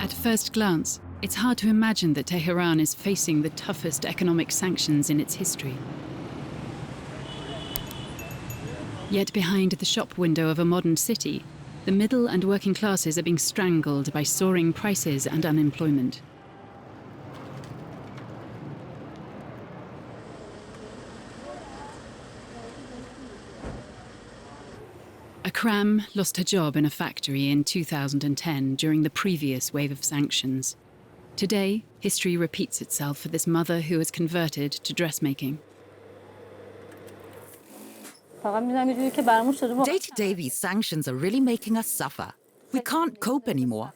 At first glance, it's hard to imagine that Tehran is facing the toughest economic sanctions in its history. Yet behind the shop window of a modern city, the middle and working classes are being strangled by soaring prices and unemployment. Akram lost her job in a factory in 2010 during the previous wave of sanctions. Today, history repeats itself for this mother who has converted to dressmaking. Day to day, these sanctions are really making us suffer. We can't cope anymore.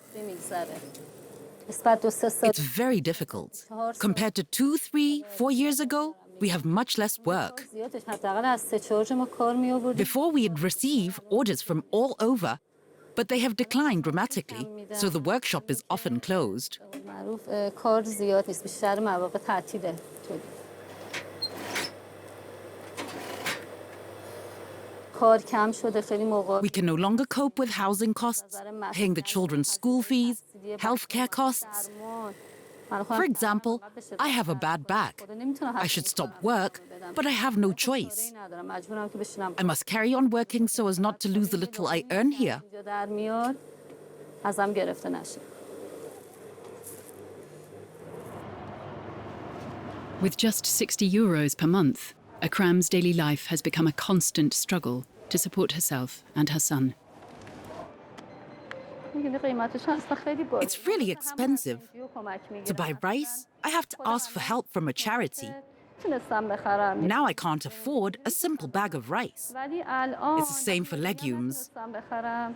It's very difficult. Compared to 2, 3, 4 years ago, we have much less work. Before, we'd receive orders from all over, but they have declined dramatically, so the workshop is often closed. We can no longer cope with housing costs, paying the children's school fees, healthcare costs. For example, I have a bad back. I should stop work, but I have no choice. I must carry on working so as not to lose the little I earn here. With just 60 euros per month, Akram's daily life has become a constant struggle to support herself and her son. It's really expensive. To buy rice, I have to ask for help from a charity. Now I can't afford a simple bag of rice. It's the same for legumes. I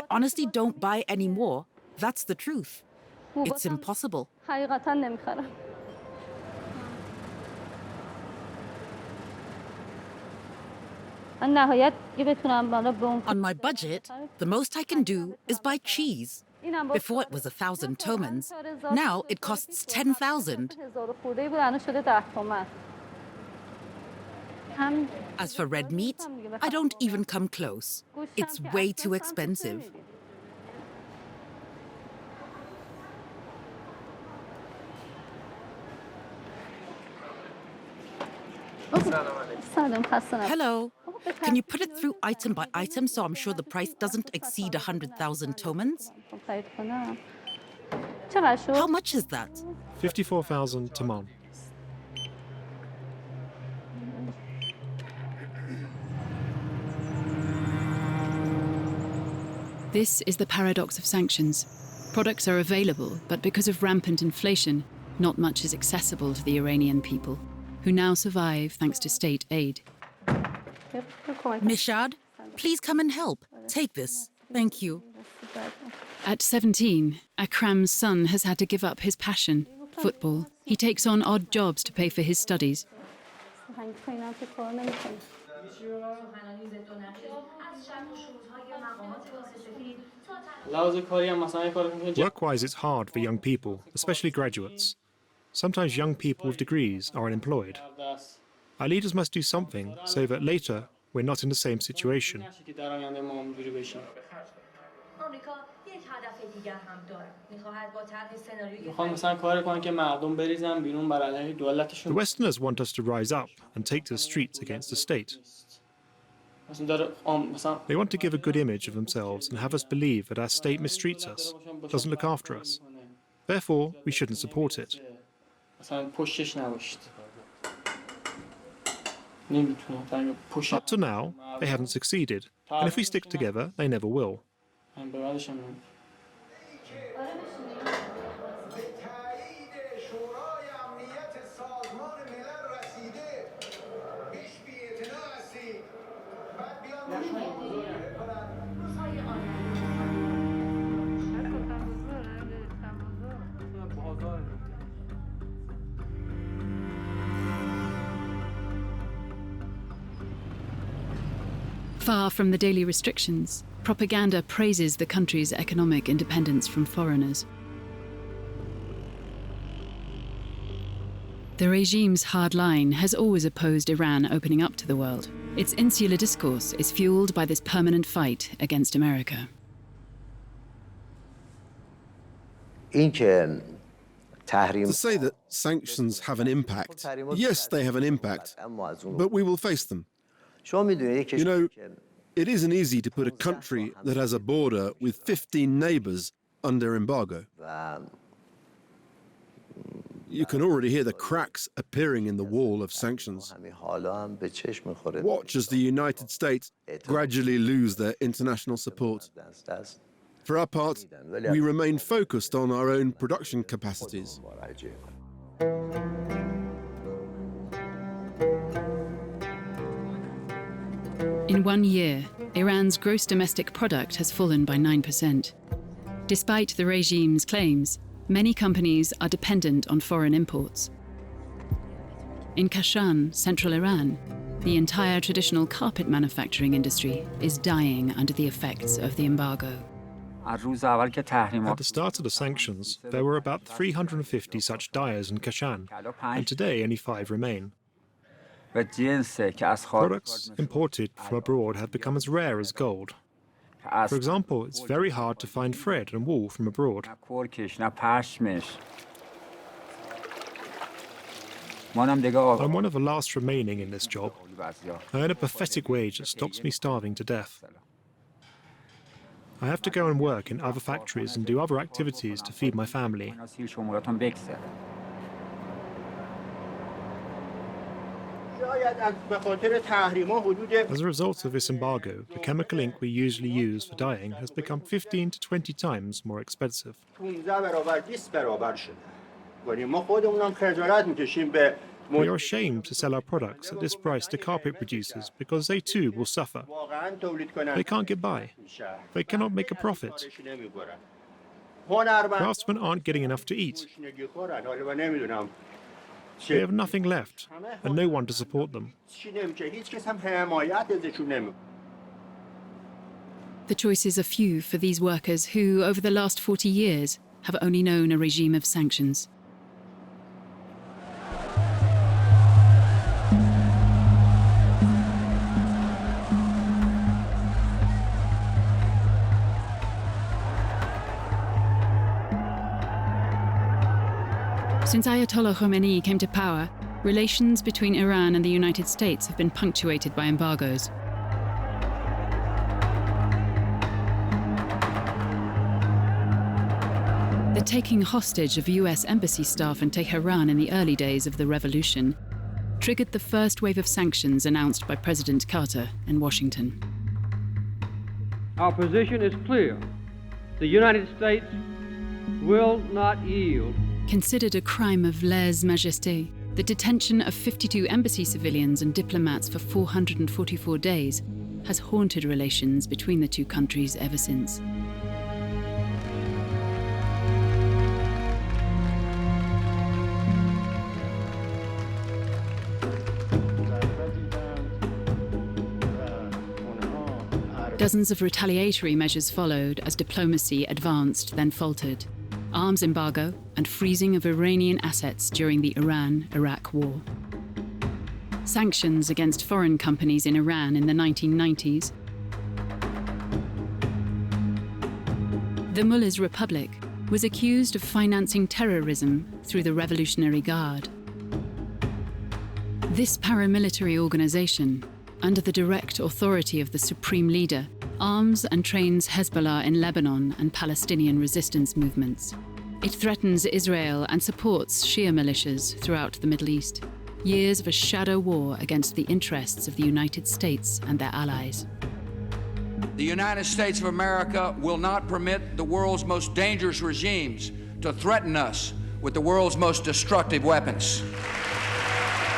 honestly don't buy any more. That's the truth. It's impossible. On my budget, the most I can do is buy cheese. Before it was 1,000 tomans. Now it costs 10,000. As for red meat, I don't even come close. It's way too expensive. Hello. Can you put it through item by item so I'm sure the price doesn't exceed 100,000 tomans? How much is that? 54,000 toman. This is the paradox of sanctions. Products are available, but because of rampant inflation, not much is accessible to the Iranian people, who now survive thanks to state aid. Mishad, please come and help. Take this. Thank you. At 17, Akram's son has had to give up his passion, football. He takes on odd jobs to pay for his studies. Work-wise, it's hard for young people, especially graduates. Sometimes young people with degrees are unemployed. Our leaders must do something so that later we're not in the same situation. The Westerners want us to rise up and take to the streets against the state. They want to give a good image of themselves and have us believe that our state mistreats us, doesn't look after us. Therefore, we shouldn't support it. Up to now, they haven't succeeded, and if we stick together, they never will. Far from the daily restrictions, propaganda praises the country's economic independence from foreigners. The regime's hard line has always opposed Iran opening up to the world. Its insular discourse is fueled by this permanent fight against America. To say that sanctions have an impact, yes, they have an impact, but we will face them. You know, it isn't easy to put a country that has a border with 15 neighbors under embargo. You can already hear the cracks appearing in the wall of sanctions. Watch as the United States gradually lose their international support. For our part, we remain focused on our own production capacities. In 1 year, Iran's gross domestic product has fallen by 9%. Despite the regime's claims, many companies are dependent on foreign imports. In Kashan, central Iran, the entire traditional carpet manufacturing industry is dying under the effects of the embargo. At the start of the sanctions, there were about 350 such dyers in Kashan, and today only 5 remain. Products imported from abroad have become as rare as gold. For example, it's very hard to find thread and wool from abroad. I'm one of the last remaining in this job. I earn a pathetic wage that stops me starving to death. I have to go and work in other factories and do other activities to feed my family. As a result of this embargo, the chemical ink we usually use for dyeing has become 15 to 20 times more expensive. We are ashamed to sell our products at this price to carpet producers because they too will suffer. They can't get by. They cannot make a profit. Craftsmen aren't getting enough to eat. They have nothing left and no one to support them. The choices are few for these workers who, over the last 40 years, have only known a regime of sanctions. Since Ayatollah Khomeini came to power, relations between Iran and the United States have been punctuated by embargoes. The taking hostage of US embassy staff in Tehran in the early days of the revolution triggered the first wave of sanctions announced by President Carter in Washington. Our position is clear. The United States will not yield. Considered a crime of lèse-majesté, the detention of 52 embassy civilians and diplomats for 444 days has haunted relations between the two countries ever since. Dozens of retaliatory measures followed as diplomacy advanced, then faltered. Arms embargo and freezing of Iranian assets during the Iran-Iraq war. Sanctions against foreign companies in Iran in the 1990s. The Mullah's Republic was accused of financing terrorism through the Revolutionary Guard. This paramilitary organization, under the direct authority of the supreme leader, arms and trains Hezbollah in Lebanon and Palestinian resistance movements. It threatens Israel and supports Shia militias throughout the Middle East. Years of a shadow war against the interests of the United States and their allies. The United States of America will not permit the world's most dangerous regimes to threaten us with the world's most destructive weapons.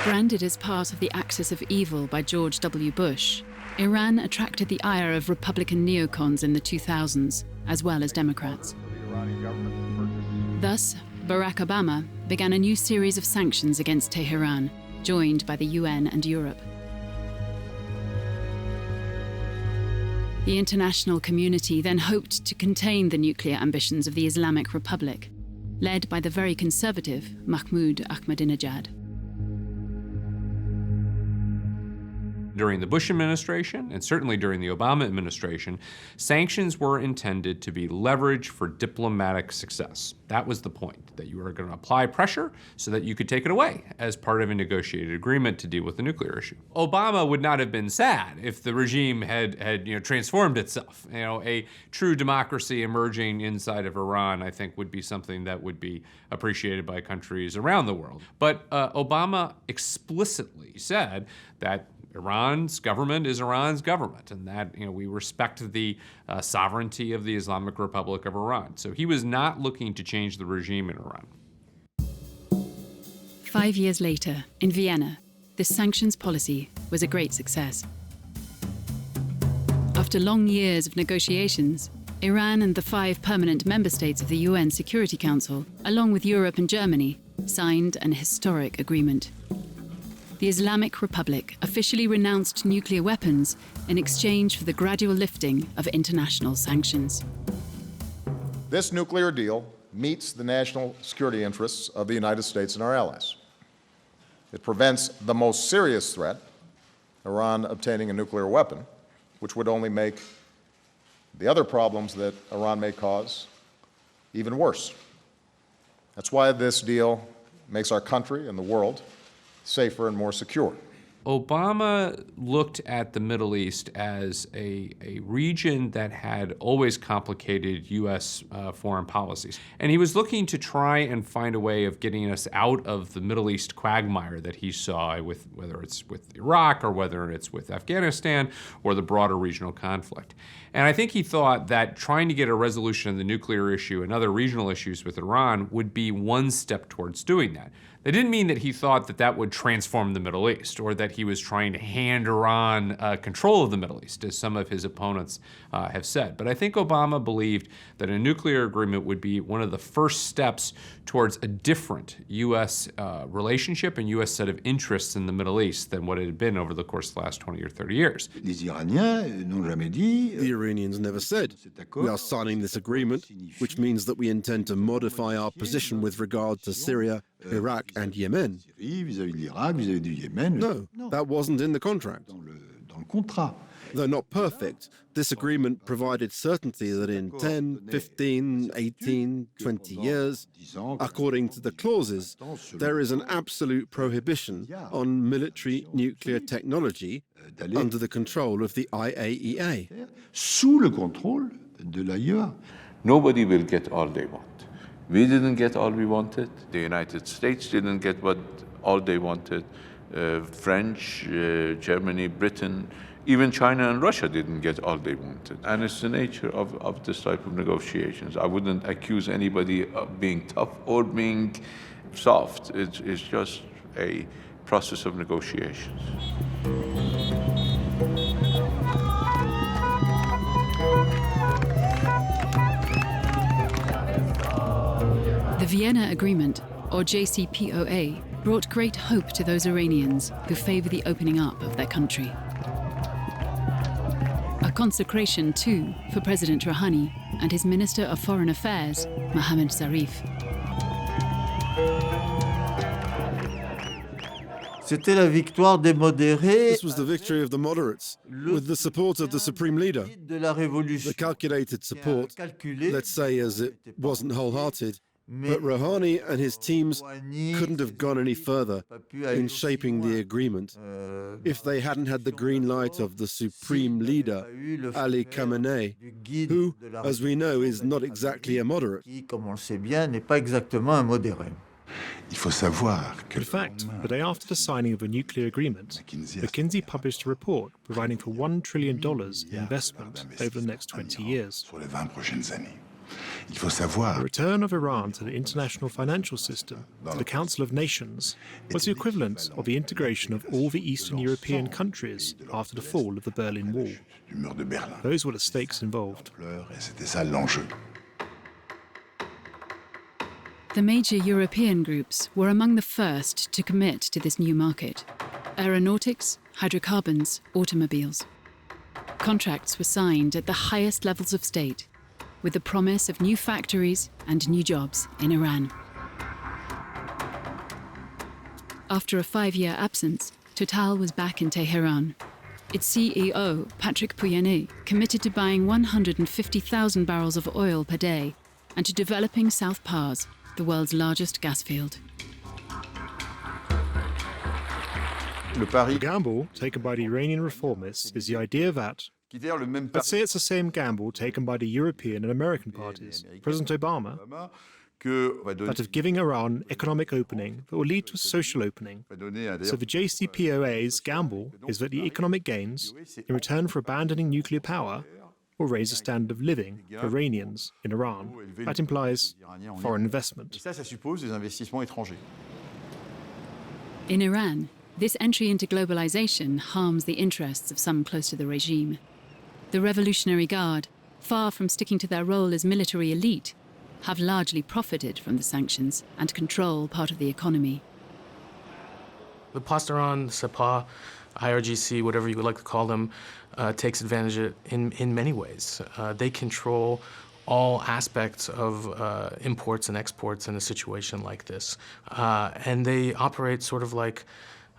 Branded as part of the axis of evil by George W. Bush, Iran attracted the ire of Republican neocons in the 2000s, as well as Democrats. Thus, Barack Obama began a new series of sanctions against Tehran, joined by the UN and Europe. The international community then hoped to contain the nuclear ambitions of the Islamic Republic, led by the very conservative Mahmoud Ahmadinejad. During the Bush administration, and certainly during the Obama administration, sanctions were intended to be leverage for diplomatic success. That was the point, that you were going to apply pressure so that you could take it away as part of a negotiated agreement to deal with the nuclear issue. Obama would not have been sad if the regime had transformed itself. A true democracy emerging inside of Iran, I think, would be something that would be appreciated by countries around the world. But Obama explicitly said that Iran's government is Iran's government, and that we respect the sovereignty of the Islamic Republic of Iran. So he was not looking to change the regime in Iran. 5 years later, in Vienna, this sanctions policy was a great success. After long years of negotiations, Iran and the 5 permanent member states of the UN Security Council, along with Europe and Germany, signed an historic agreement. The Islamic Republic officially renounced nuclear weapons in exchange for the gradual lifting of international sanctions. This nuclear deal meets the national security interests of the United States and our allies. It prevents the most serious threat, Iran obtaining a nuclear weapon, which would only make the other problems that Iran may cause even worse. That's why this deal makes our country and the world safer and more secure. Obama looked at the Middle East as a region that had always complicated U.S. Foreign policies. And he was looking to try and find a way of getting us out of the Middle East quagmire that he saw, with whether it's with Iraq or whether it's with Afghanistan or the broader regional conflict. And I think he thought that trying to get a resolution of the nuclear issue and other regional issues with Iran would be one step towards doing that. That didn't mean that he thought that that would transform the Middle East or that he was trying to hand Iran control of the Middle East, as some of his opponents have said. But I think Obama believed that a nuclear agreement would be one of the first steps towards a different U.S. relationship and U.S. set of interests in the Middle East than what it had been over the course of the last 20 or 30 years. The Iranians never said, we are signing this agreement, which means that we intend to modify our position with regard to Syria, Iraq and Yemen. No, that wasn't in the contract. Though not perfect, this agreement provided certainty that in 10, 15, 18, 20 years, according to the clauses, there is an absolute prohibition on military nuclear technology under the control of the IAEA. Nobody will get all they want. We didn't get all we wanted. The United States didn't get all they wanted. French, Germany, Britain, even China and Russia didn't get all they wanted. And it's the nature of this type of negotiations. I wouldn't accuse anybody of being tough or being soft. It's just a process of negotiations. The Vienna Agreement, or JCPOA, brought great hope to those Iranians who favor the opening up of their country. A consecration, too, for President Rouhani and his Minister of Foreign Affairs, Mohammad Zarif. This was the victory of the moderates, with the support of the Supreme Leader. The calculated support, let's say as it wasn't wholehearted, but Rouhani and his teams couldn't have gone any further in shaping the agreement if they hadn't had the green light of the Supreme Leader, Ali Khamenei, who, as we know, is not exactly a moderate. In fact, the day after the signing of a nuclear agreement, McKinsey published a report providing for $1 trillion in investment over the next 20 years. The return of Iran to the international financial system, to the Council of Nations, was the equivalent of the integration of all the Eastern European countries after the fall of the Berlin Wall. Those were the stakes involved. The major European groups were among the first to commit to this new market: aeronautics, hydrocarbons, automobiles. Contracts were signed at the highest levels of state, with the promise of new factories and new jobs in Iran. After a 5-year absence, Total was back in Tehran, Its CEO, Patrick Pouyanné, committed to buying 150,000 barrels of oil per day and to developing South Pars, the world's largest gas field. The gamble taken by the Iranian reformists is the idea that, let's say it's the same gamble taken by the European and American parties, President Obama, that of giving Iran economic opening that will lead to a social opening. So the JCPOA's gamble is that the economic gains, in return for abandoning nuclear power, will raise the standard of living for Iranians in Iran. That implies foreign investment. In Iran, this entry into globalization harms the interests of some close to the regime. The Revolutionary Guard, far from sticking to their role as military elite, have largely profited from the sanctions and control part of the economy. The Pastaran, SEPA, IRGC, whatever you would like to call them, takes advantage in many ways. They control all aspects of imports and exports in a situation like this. And they operate sort of like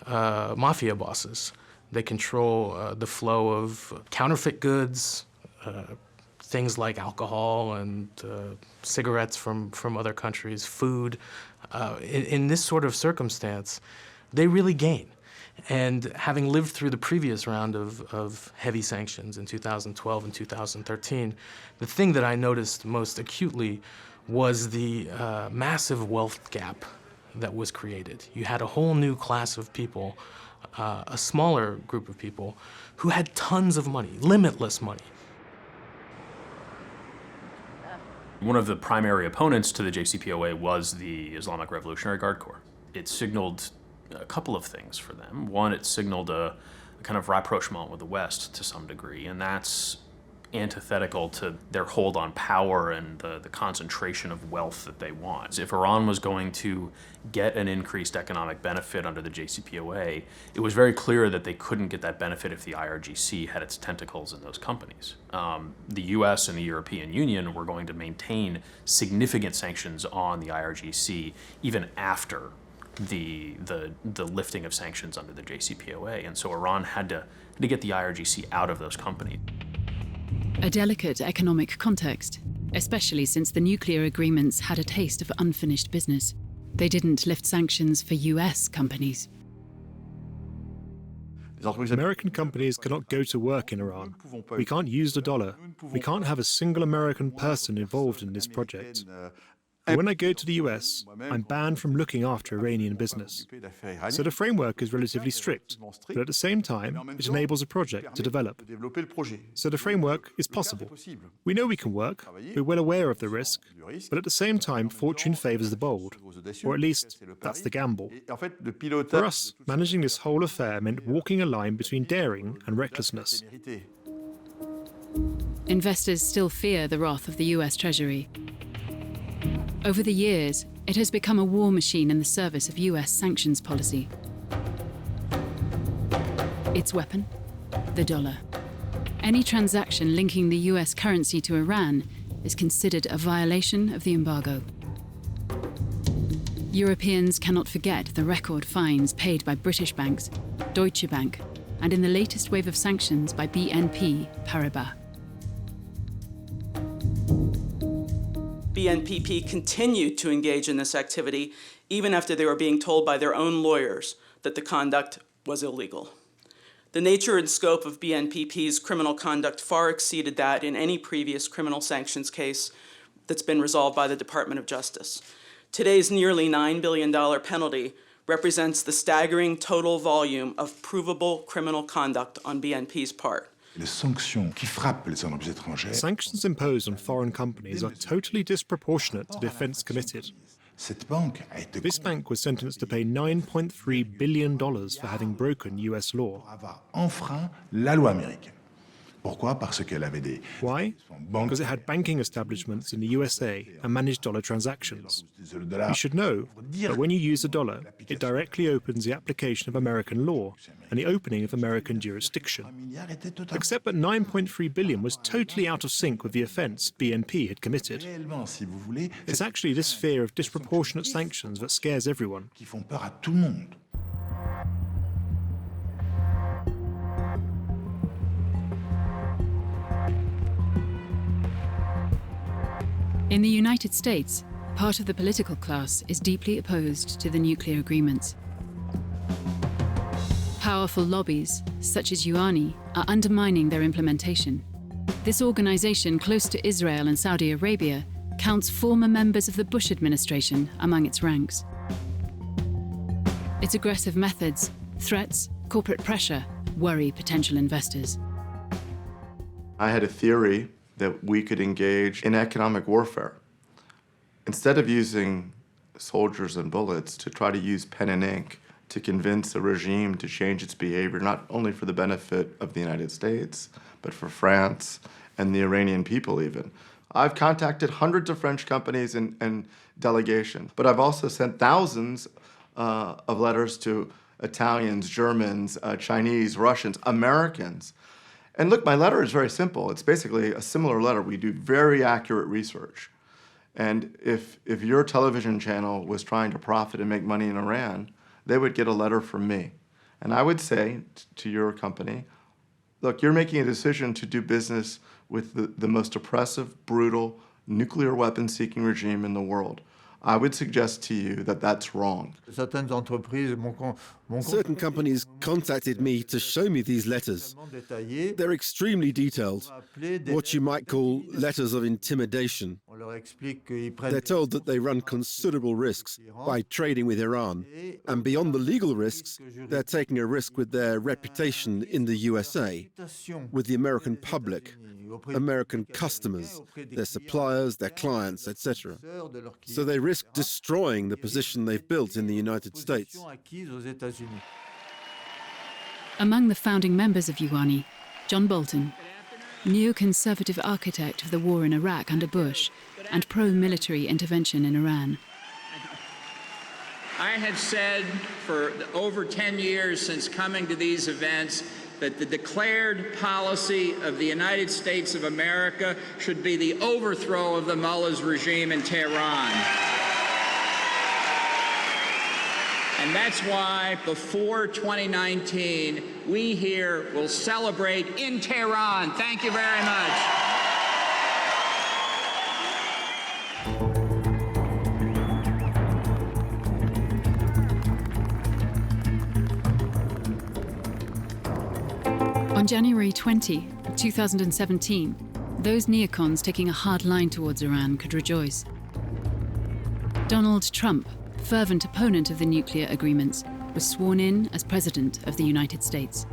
mafia bosses. They control the flow of counterfeit goods, things like alcohol and cigarettes from other countries, food. In this sort of circumstance, they really gain. And having lived through the previous round of heavy sanctions in 2012 and 2013, the thing that I noticed most acutely was the massive wealth gap that was created. You had a whole new class of people, a smaller group of people, who had tons of money, limitless money. One of the primary opponents to the JCPOA was the Islamic Revolutionary Guard Corps. It signaled a couple of things for them. One, it signaled a kind of rapprochement with the West to some degree, and that's antithetical to their hold on power and the concentration of wealth that they want. If Iran was going to get an increased economic benefit under the JCPOA, it was very clear that they couldn't get that benefit if the IRGC had its tentacles in those companies. The US and the European Union were going to maintain significant sanctions on the IRGC even after the lifting of sanctions under the JCPOA, and so Iran had to get the IRGC out of those companies. A delicate economic context, especially since the nuclear agreements had a taste of unfinished business. They didn't lift sanctions for US companies. American companies cannot go to work in Iran. We can't use the dollar. We can't have a single American person involved in this project. And when I go to the US, I'm banned from looking after Iranian business. So the framework is relatively strict, but at the same time, it enables a project to develop. So the framework is possible. We know we can work, we're well aware of the risk, but at the same time, fortune favors the bold. Or at least, that's the gamble. For us, managing this whole affair meant walking a line between daring and recklessness. Investors still fear the wrath of the US Treasury. Over the years, it has become a war machine in the service of US sanctions policy. Its weapon? The dollar. Any transaction linking the US currency to Iran is considered a violation of the embargo. Europeans cannot forget the record fines paid by British banks, Deutsche Bank, and in the latest wave of sanctions by BNP Paribas. BNPP continued to engage in this activity even after they were being told by their own lawyers that the conduct was illegal. The nature and scope of BNPP's criminal conduct far exceeded that in any previous criminal sanctions case that's been resolved by the Department of Justice. Today's nearly $9 billion penalty represents the staggering total volume of provable criminal conduct on BNP's part. Sanctions imposed on foreign companies are totally disproportionate to the offence committed. This bank was sentenced to pay $9.3 billion for having broken US law. Why? Because it had banking establishments in the USA and managed dollar transactions. You should know that when you use the dollar, it directly opens the application of American law and the opening of American jurisdiction. Except that $9.3 billion was totally out of sync with the offence BNP had committed. It's actually this fear of disproportionate sanctions that scares everyone. In the United States, part of the political class is deeply opposed to the nuclear agreements. Powerful lobbies, such as UANI, are undermining their implementation. This organization, close to Israel and Saudi Arabia, counts former members of the Bush administration among its ranks. Its aggressive methods, threats, corporate pressure worry potential investors. I had a theory that we could engage in economic warfare. Instead of using soldiers and bullets, to try to use pen and ink to convince a regime to change its behavior, not only for the benefit of the United States, but for France and the Iranian people even. I've contacted hundreds of French companies and delegations, but I've also sent thousands of letters to Italians, Germans, Chinese, Russians, Americans. And look, my letter is very simple. It's basically a similar letter. We do very accurate research. And if your television channel was trying to profit and make money in Iran, they would get a letter from me. And I would say to your company, look, you're making a decision to do business with the most oppressive, brutal, nuclear weapon-seeking regime in the world. I would suggest to you that that's wrong. Certain companies contacted me to show me these letters. They're extremely detailed, what you might call letters of intimidation. They're told that they run considerable risks by trading with Iran, and beyond the legal risks, they're taking a risk with their reputation in the USA, with the American public, American customers, their suppliers, their clients, etc. So they risk destroying the position they've built in the United States. Among the founding members of UANI, John Bolton, neoconservative architect of the war in Iraq under Bush and pro-military intervention in Iran. I have said for over 10 years since coming to these events that the declared policy of the United States of America should be the overthrow of the mullah's regime in Tehran. And that's why before 2019, we here will celebrate in Tehran. Thank you very much. On January 20, 2017, those neocons taking a hard line towards Iran could rejoice. Donald Trump, fervent opponent of the nuclear agreements, was sworn in as President of the United States.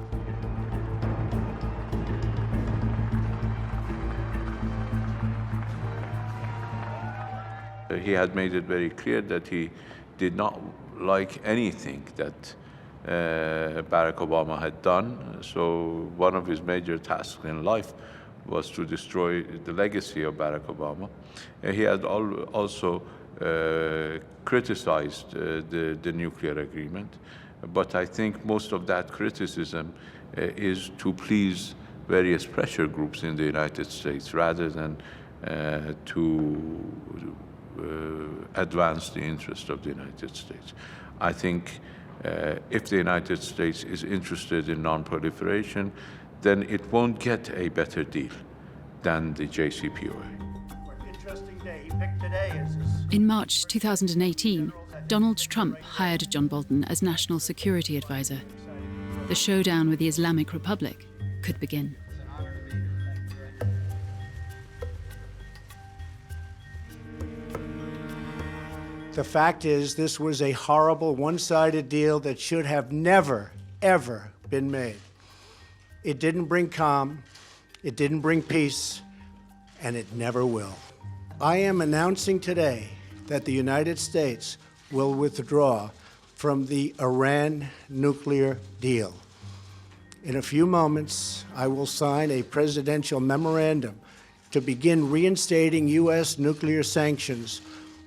He had made it very clear that he did not like anything that Barack Obama had done. So one of his major tasks in life was to destroy the legacy of Barack Obama. He had also criticized the nuclear agreement, but I think most of that criticism is to please various pressure groups in the United States rather than to advance the interest of the United States. I think if the United States is interested in non-proliferation, then it won't get a better deal than the JCPOA. In March 2018, Donald Trump hired John Bolton as National Security Advisor. The showdown with the Islamic Republic could begin. The fact is, this was a horrible, one-sided deal that should have never, ever been made. It didn't bring calm, it didn't bring peace, and it never will. I am announcing today that the United States will withdraw from the Iran nuclear deal. In a few moments, I will sign a presidential memorandum to begin reinstating U.S. nuclear sanctions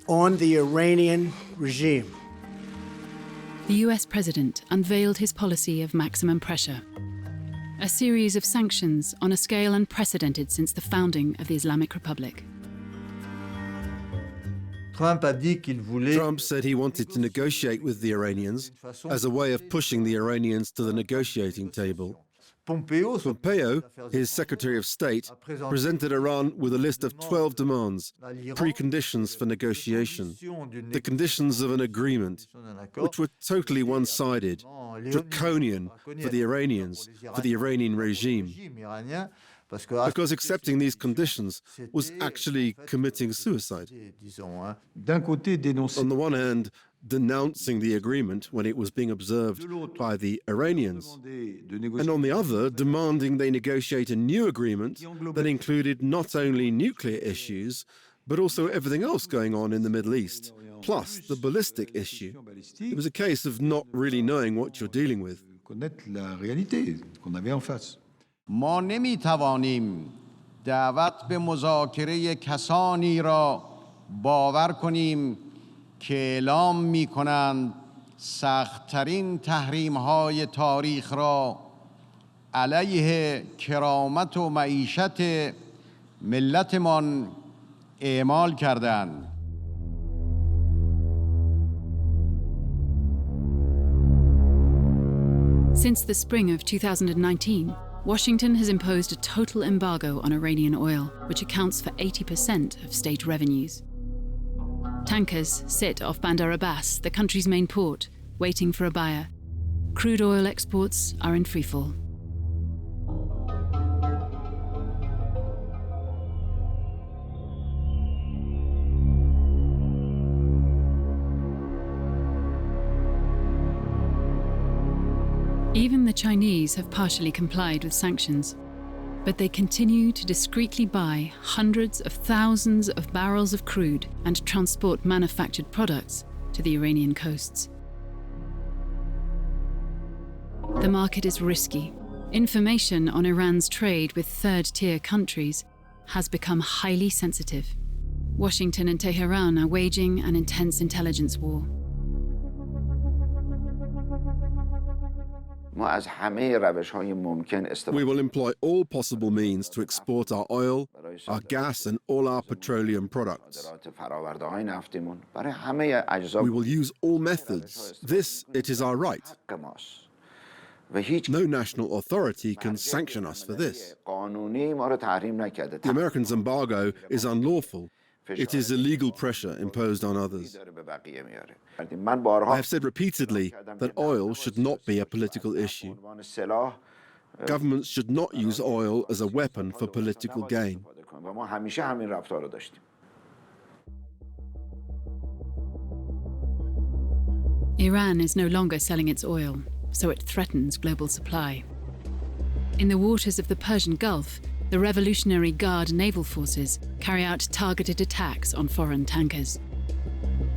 on the Iranian regime. The US president unveiled his policy of maximum pressure, a series of sanctions on a scale unprecedented since the founding of the Islamic Republic. Trump said he wanted to negotiate with the Iranians as a way of pushing the Iranians to the negotiating table. Pompeo, his Secretary of State, presented Iran with a list of 12 demands, preconditions for negotiation, the conditions of an agreement, which were totally one-sided, draconian for the Iranians, for the Iranian regime, because accepting these conditions was actually committing suicide. On the one hand, denouncing the agreement when it was being observed by the Iranians, and on the other, demanding they negotiate a new agreement that included not only nuclear issues, but also everything else going on in the Middle East, plus the ballistic issue. It was a case of not really knowing what you're dealing with. ما نمی‌توانیم دعوت به مذاکره کسانی را باور کنیم که اعلام می‌کنند سخت‌ترین تحریم‌های تاریخ را علیه کرامت و معیشت ملتمان اعمال کردند. Since the spring of 2019, Washington has imposed a total embargo on Iranian oil, which accounts for 80% of state revenues. Tankers sit off Bandar Abbas, the country's main port, waiting for a buyer. Crude oil exports are in freefall. Even the Chinese have partially complied with sanctions, but they continue to discreetly buy hundreds of thousands of barrels of crude and transport manufactured products to the Iranian coasts. The market is risky. Information on Iran's trade with third-tier countries has become highly sensitive. Washington and Tehran are waging an intense intelligence war. We will employ all possible means to export our oil, our gas, and all our petroleum products. We will use all methods. This, it is our right. No national authority can sanction us for this. The Americans' embargo is unlawful. It is illegal pressure imposed on others. I have said repeatedly that oil should not be a political issue. Governments should not use oil as a weapon for political gain. Iran is no longer selling its oil, so it threatens global supply. In the waters of the Persian Gulf, the Revolutionary Guard naval forces carry out targeted attacks on foreign tankers.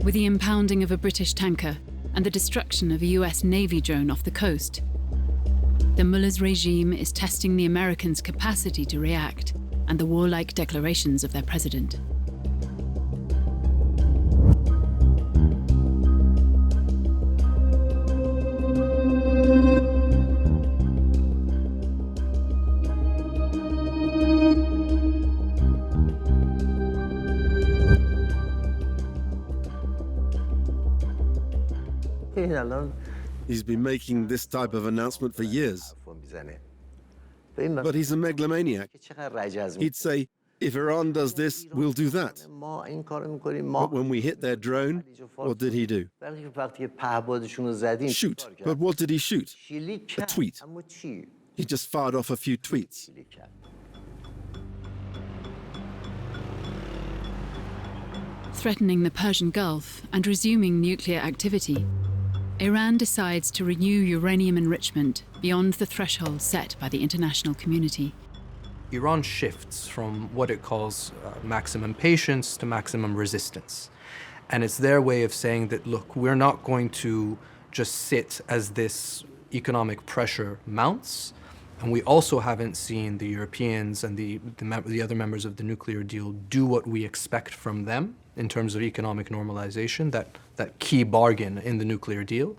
With the impounding of a British tanker and the destruction of a US Navy drone off the coast, the mullah's regime is testing the Americans' capacity to react and the warlike declarations of their president. He's been making this type of announcement for years. But he's a megalomaniac. He'd say, if Iran does this, we'll do that. But when we hit their drone, what did he do? Shoot. But what did he shoot? A tweet. He just fired off a few tweets. Threatening the Persian Gulf and resuming nuclear activity, Iran decides to renew uranium enrichment beyond the threshold set by the international community. Iran shifts from what it calls maximum patience to maximum resistance. And it's their way of saying that, look, we're not going to just sit as this economic pressure mounts. And we also haven't seen the Europeans and the other members of the nuclear deal do what we expect from them in terms of economic normalization, that key bargain in the nuclear deal.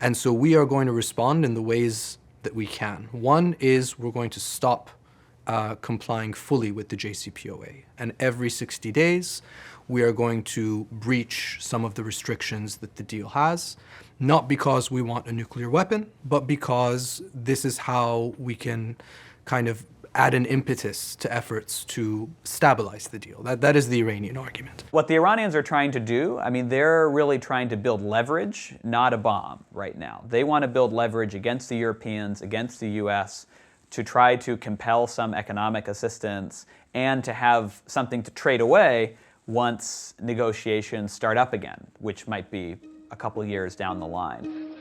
And so we are going to respond in the ways that we can. One is we're going to stop complying fully with the JCPOA. And every 60 days, we are going to breach some of the restrictions that the deal has, not because we want a nuclear weapon, but because this is how we can kind of add an impetus to efforts to stabilize the deal. That is the Iranian argument. What the Iranians are trying to do, I mean, they're really trying to build leverage, not a bomb right now. They want to build leverage against the Europeans, against the US, to try to compel some economic assistance and to have something to trade away once negotiations start up again, which might be a couple of years down the line.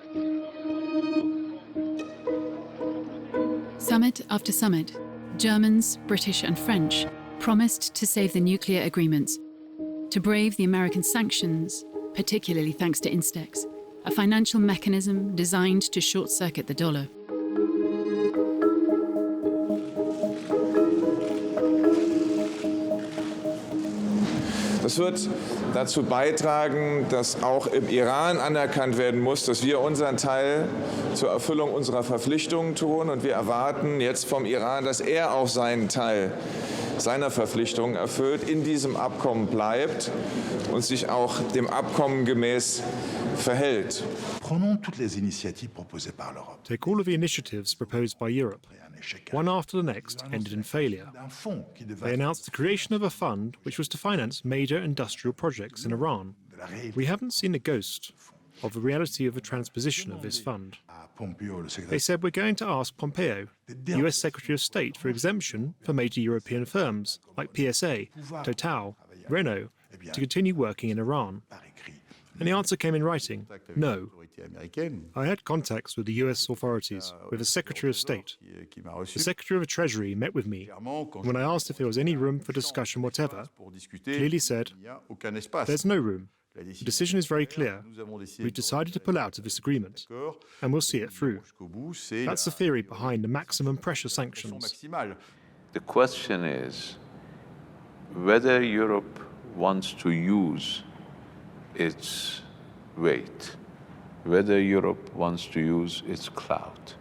Summit after summit, Germans, British and French promised to save the nuclear agreements, to brave the American sanctions, particularly thanks to Instex, a financial mechanism designed to short-circuit the dollar. Das wird dazu beitragen, dass auch im Iran anerkannt werden muss, dass wir unseren Teil zur Erfüllung unserer Verpflichtungen tun. Und wir erwarten jetzt vom Iran, dass er auch seinen Teil seiner Verpflichtungen erfüllt, in diesem Abkommen bleibt und sich auch dem Abkommen gemäß verhält. Take all of the initiatives proposed by Europe. One after the next ended in failure. They announced the creation of a fund which was to finance major industrial projects in Iran. We haven't seen a ghost of the reality of the transposition of this fund. They said we're going to ask Pompeo, US Secretary of State, for exemption for major European firms like PSA, Total, Renault, to continue working in Iran. And the answer came in writing, no. I had contacts with the US authorities, with the Secretary of State. The Secretary of the Treasury met with me, and when I asked if there was any room for discussion whatever, clearly said, there's no room. The decision is very clear. We've decided to pull out of this agreement, and we'll see it through. That's the theory behind the maximum pressure sanctions. The question is whether Europe wants to use its weight, whether Europe wants to use its clout,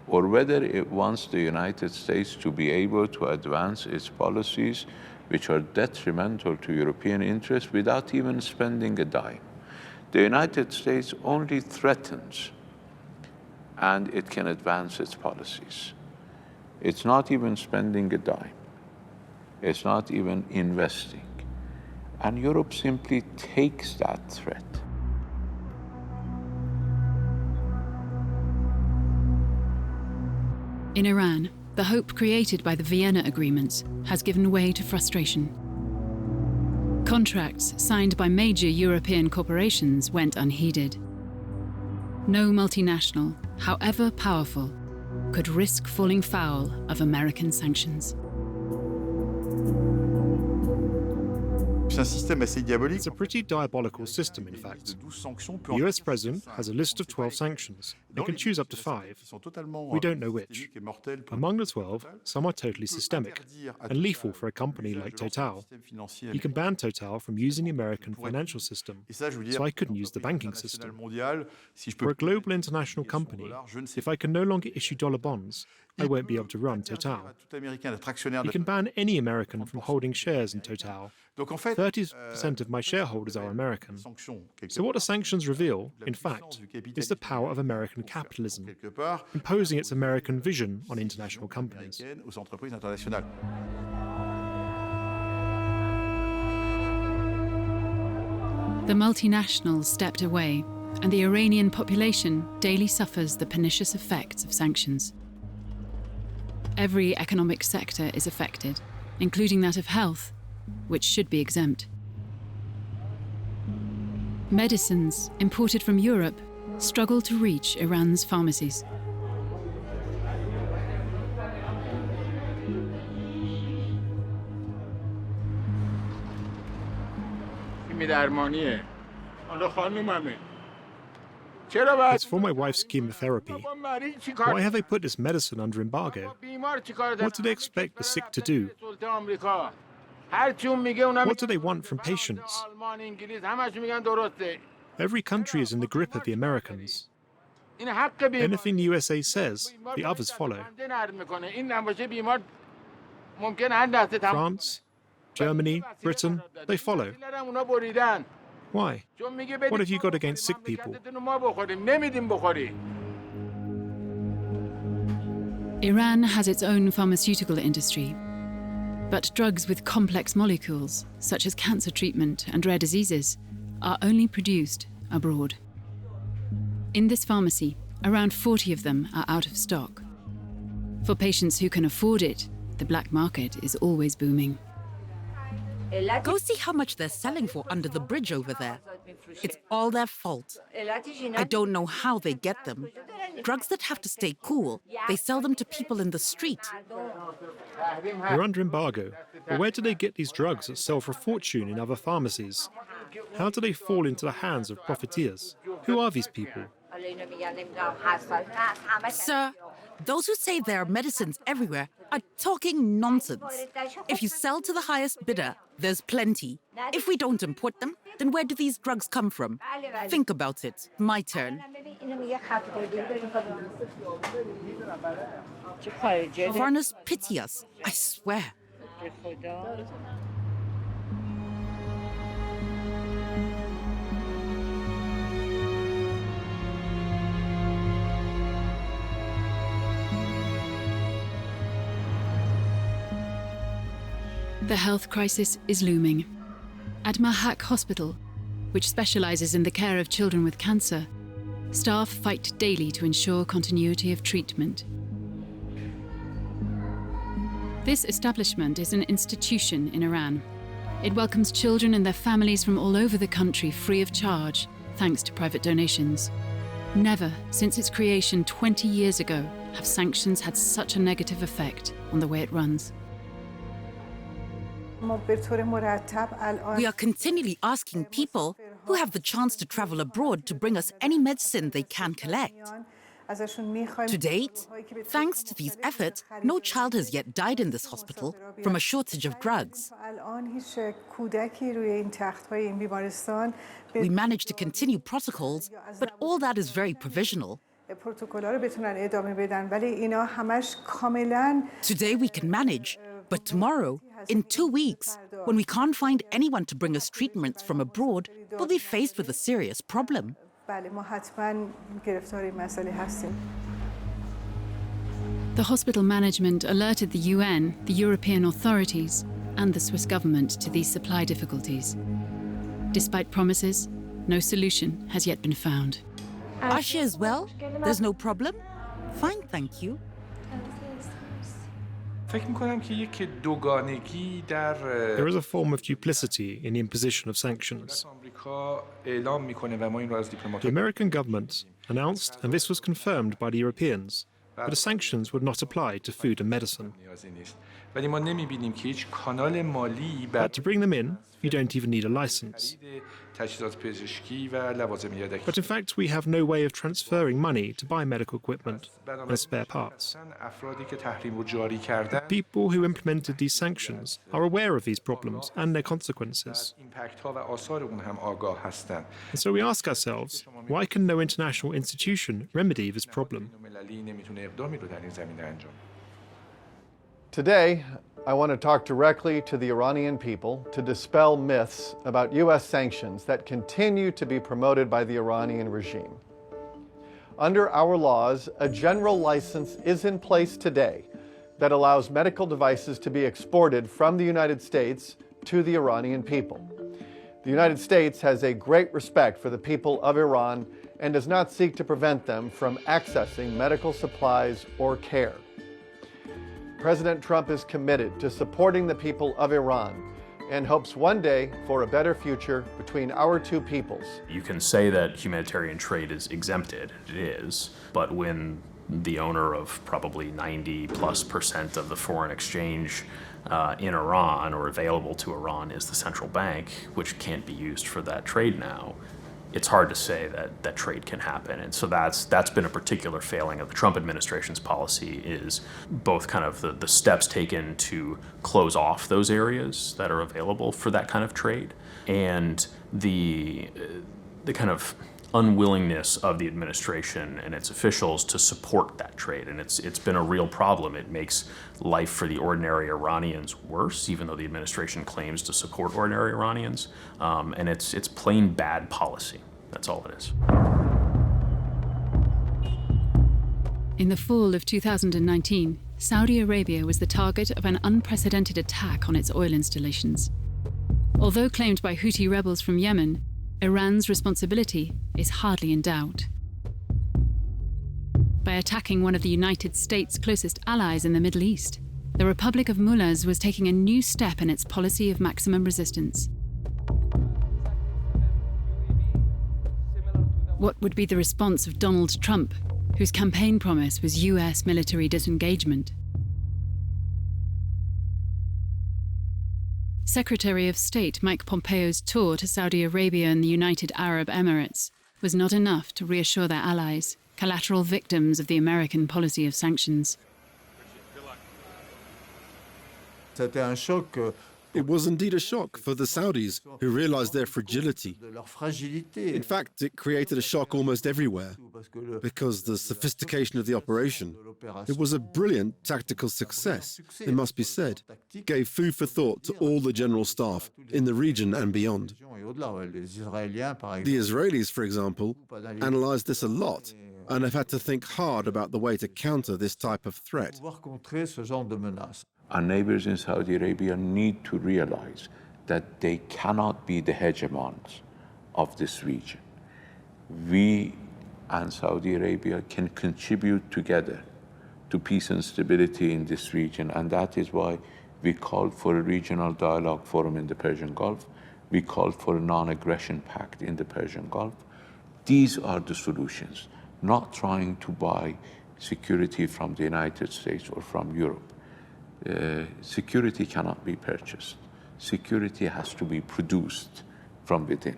or whether it wants the United States to be able to advance its policies which are detrimental to European interests without even spending a dime. The United States only threatens, and it can advance its policies. It's not even spending a dime. It's not even investing. And Europe simply takes that threat. In Iran, the hope created by the Vienna agreements has given way to frustration. Contracts signed by major European corporations went unheeded. No multinational, however powerful, could risk falling foul of American sanctions. It's a pretty diabolical system, in fact. The US president has a list of 12 sanctions and can choose up to 5. We don't know which. Among the 12, some are totally systemic and lethal for a company like Total. You can ban Total from using the American financial system, so I couldn't use the banking system. For a global international company, if I can no longer issue dollar bonds, I won't be able to run Total. You can ban any American from holding shares in Total. 30% of my shareholders are American. So what the sanctions reveal, in fact, is the power of American capitalism, imposing its American vision on international companies. The multinationals stepped away, and the Iranian population daily suffers the pernicious effects of sanctions. Every economic sector is affected, including that of health, which should be exempt. Medicines imported from Europe struggle to reach Iran's pharmacies. It's for my wife's chemotherapy. Why have they put this medicine under embargo? What do they expect the sick to do? What do they want from patients? Every country is in the grip of the Americans. Anything the USA says, the others follow. France, Germany, Britain, they follow. Why? What have you got against sick people? Iran has its own pharmaceutical industry, but drugs with complex molecules, such as cancer treatment and rare diseases, are only produced abroad. In this pharmacy, around 40 of them are out of stock. For patients who can afford it, the black market is always booming. Go see how much they're selling for under the bridge over there. It's all their fault. I don't know how they get them. Drugs that have to stay cool, they sell them to people in the street. We're under embargo, but where do they get these drugs that sell for a fortune in other pharmacies? How do they fall into the hands of profiteers? Who are these people? Sir, those who say there are medicines everywhere are talking nonsense. If you sell to the highest bidder, there's plenty. If we don't import them, then where do these drugs come from? Think about it. My turn. Foreigners pity us, I swear. The health crisis is looming. At Mahak Hospital, which specializes in the care of children with cancer, staff fight daily to ensure continuity of treatment. This establishment is an institution in Iran. It welcomes children and their families from all over the country free of charge, thanks to private donations. Never, since its creation 20 years ago, have sanctions had such a negative effect on the way it runs. We are continually asking people who have the chance to travel abroad to bring us any medicine they can collect. To date, thanks to these efforts, no child has yet died in this hospital from a shortage of drugs. We managed to continue protocols, but all that is very provisional. Today we can manage, but tomorrow, in 2 weeks, when we can't find anyone to bring us treatments from abroad, we'll be faced with a serious problem. The hospital management alerted the UN, the European authorities, and the Swiss government to these supply difficulties. Despite promises, no solution has yet been found. Asha as well? There's no problem? Fine, thank you. There is a form of duplicity in the imposition of sanctions. The American government announced, and this was confirmed by the Europeans, that the sanctions would not apply to food and medicine. But to bring them in, you don't even need a license. But in fact, we have no way of transferring money to buy medical equipment and spare parts. The people who implemented these sanctions are aware of these problems and their consequences. And so we ask ourselves, why can no international institution remedy this problem? Today, I want to talk directly to the Iranian people to dispel myths about U.S. sanctions that continue to be promoted by the Iranian regime. Under our laws, a general license is in place today that allows medical devices to be exported from the United States to the Iranian people. The United States has a great respect for the people of Iran and does not seek to prevent them from accessing medical supplies or care. President Trump is committed to supporting the people of Iran and hopes one day for a better future between our two peoples. You can say that humanitarian trade is exempted, it is, but when the owner of probably 90+% of the foreign exchange in Iran or available to Iran is the central bank, which can't be used for that trade now, it's hard to say that trade can happen. And so that's been a particular failing of the Trump administration's policy, is both kind of the steps taken to close off those areas that are available for that kind of trade, and the kind of unwillingness of the administration and its officials to support that trade. And it's been a real problem. It makes life for the ordinary Iranians worse, even though the administration claims to support ordinary Iranians. And it's plain bad policy. That's all it is. In the fall of 2019, Saudi Arabia was the target of an unprecedented attack on its oil installations. Although claimed by Houthi rebels from Yemen, Iran's responsibility is hardly in doubt. By attacking one of the United States' closest allies in the Middle East, the Republic of Mullahs was taking a new step in its policy of maximum resistance. What would be the response of Donald Trump, whose campaign promise was US military disengagement? Secretary of State Mike Pompeo's tour to Saudi Arabia and the United Arab Emirates was not enough to reassure their allies, collateral victims of the American policy of sanctions. It was indeed a shock for the Saudis, who realized their fragility. In fact, it created a shock almost everywhere, because the sophistication of the operation, it was a brilliant tactical success, it must be said, gave food for thought to all the general staff in the region and beyond. The Israelis, for example, analyzed this a lot, and have had to think hard about the way to counter this type of threat. Our neighbors in Saudi Arabia need to realize that they cannot be the hegemons of this region. We and Saudi Arabia can contribute together to peace and stability in this region, and that is why we called for a regional dialogue forum in the Persian Gulf. We called for a non-aggression pact in the Persian Gulf. These are the solutions, not trying to buy security from the United States or from Europe. Security cannot be purchased. Security has to be produced from within.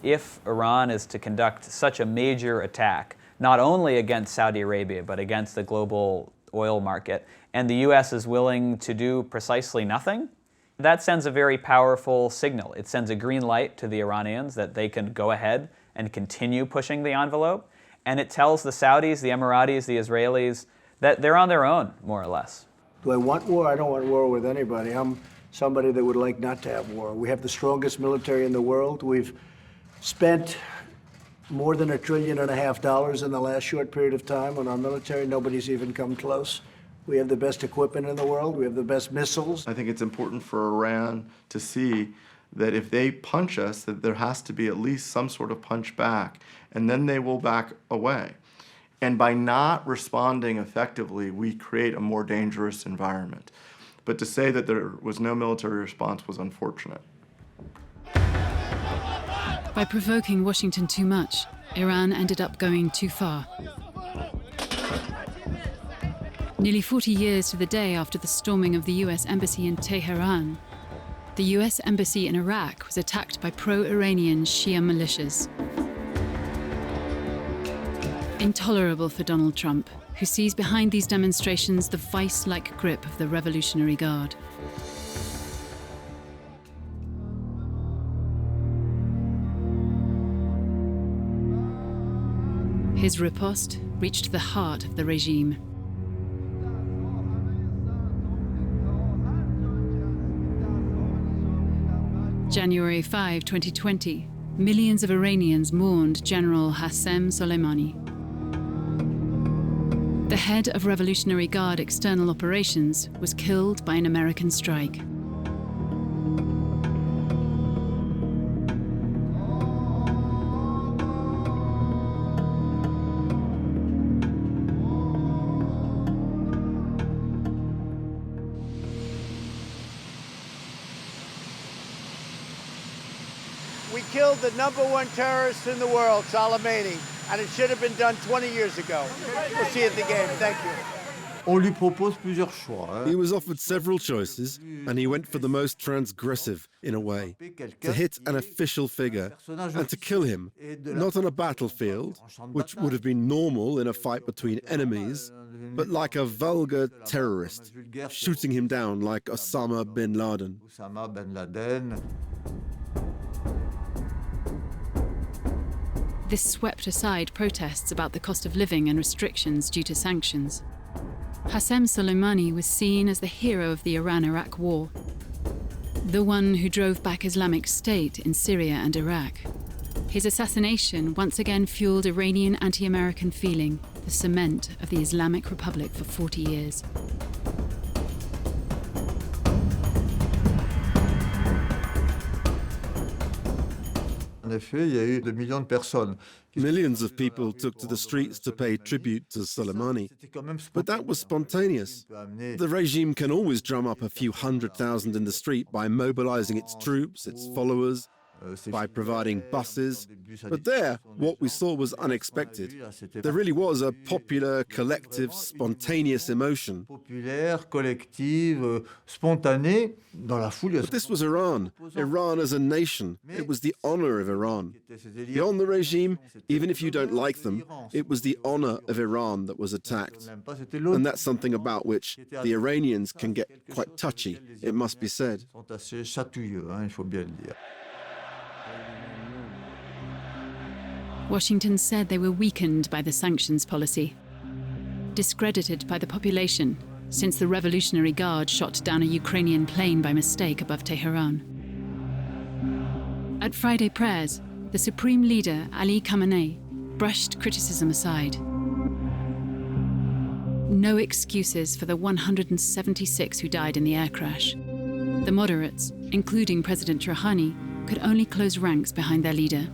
If Iran is to conduct such a major attack, not only against Saudi Arabia, but against the global oil market, and the US is willing to do precisely nothing, that sends a very powerful signal. It sends a green light to the Iranians that they can go ahead and continue pushing the envelope. And it tells the Saudis, the Emiratis, the Israelis that they're on their own, more or less. Do I want war? I don't want war with anybody. I'm somebody that would like not to have war. We have the strongest military in the world. We've spent more than $1.5 trillion in the last short period of time on our military. Nobody's even come close. We have the best equipment in the world. We have the best missiles. I think it's important for Iran to see that if they punch us, that there has to be at least some sort of punch back, and then they will back away. And by not responding effectively, we create a more dangerous environment. But to say that there was no military response was unfortunate. By provoking Washington too much, Iran ended up going too far. Nearly 40 years to the day after the storming of the US Embassy in Tehran, the US Embassy in Iraq was attacked by pro-Iranian Shia militias. Intolerable for Donald Trump, who sees behind these demonstrations the vice-like grip of the Revolutionary Guard. His riposte reached the heart of the regime. January 5, 2020, millions of Iranians mourned General Qasem Soleimani. The head of Revolutionary Guard External Operations was killed by an American strike. We killed the #1 terrorist in the world, Soleimani, and it should have been done 20 years ago. We'll see you at the game. Thank you. He was offered several choices, and he went for the most transgressive, in a way, to hit an official figure and to kill him, not on a battlefield, which would have been normal in a fight between enemies, but like a vulgar terrorist, shooting him down like Osama bin Laden. This swept aside protests about the cost of living and restrictions due to sanctions. Qasem Soleimani was seen as the hero of the Iran-Iraq war, the one who drove back Islamic State in Syria and Iraq. His assassination once again fueled Iranian anti-American feeling, the cement of the Islamic Republic for 40 years. Millions of people took to the streets to pay tribute to Soleimani. But that was spontaneous. The regime can always drum up a few 100,000 in the street by mobilizing its troops, its followers, by providing buses. But there, what we saw was unexpected. There really was a popular, collective, spontaneous emotion. But this was Iran. Iran as a nation. It was the honor of Iran. Beyond the regime, even if you don't like them, it was the honor of Iran that was attacked. And that's something about which the Iranians can get quite touchy, it must be said. Washington said they were weakened by the sanctions policy, discredited by the population since the Revolutionary Guard shot down a Ukrainian plane by mistake above Tehran. At Friday prayers, the Supreme Leader, Ali Khamenei, brushed criticism aside. No excuses for the 176 who died in the air crash. The moderates, including President Rouhani, could only close ranks behind their leader.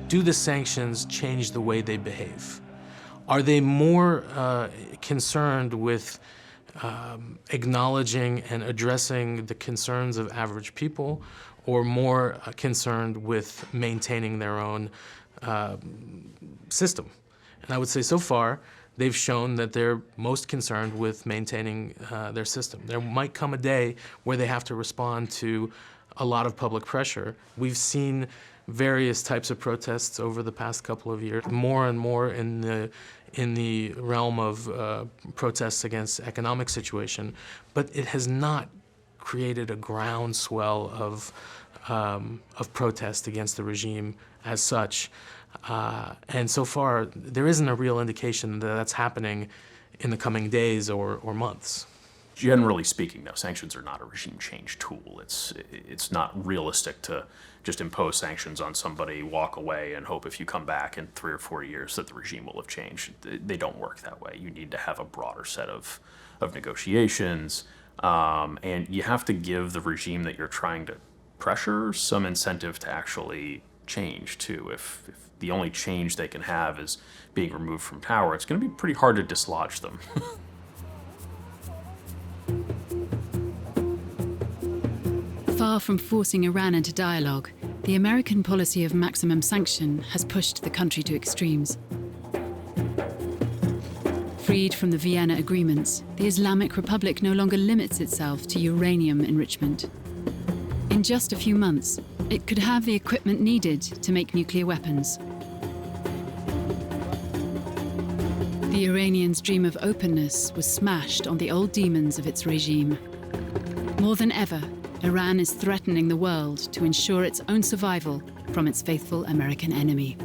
Do the sanctions change the way they behave? Are they more concerned with acknowledging and addressing the concerns of average people, or more concerned with maintaining their own system? And I would say so far, they've shown that they're most concerned with maintaining their system. There might come a day where they have to respond to a lot of public pressure. We've seen various types of protests over the past couple of years, more and more in the realm of protests against the economic situation, but it has not created a groundswell of protest against the regime as such. And so far, there isn't a real indication that that's happening in the coming days or months. Generally speaking, though, sanctions are not a regime change tool. It's not realistic to just impose sanctions on somebody, walk away, and hope if you come back in 3 or 4 years that the regime will have changed. They don't work that way. You need to have a broader set of negotiations, and you have to give the regime that you're trying to pressure some incentive to actually change, too. If the only change they can have is being removed from power, it's going to be pretty hard to dislodge them. Far from forcing Iran into dialogue, the American policy of maximum sanction has pushed the country to extremes. Freed from the Vienna agreements, the Islamic Republic no longer limits itself to uranium enrichment. In just a few months, it could have the equipment needed to make nuclear weapons. The Iranians' dream of openness was smashed on the old demons of its regime. More than ever, Iran is threatening the world to ensure its own survival from its faithful American enemy.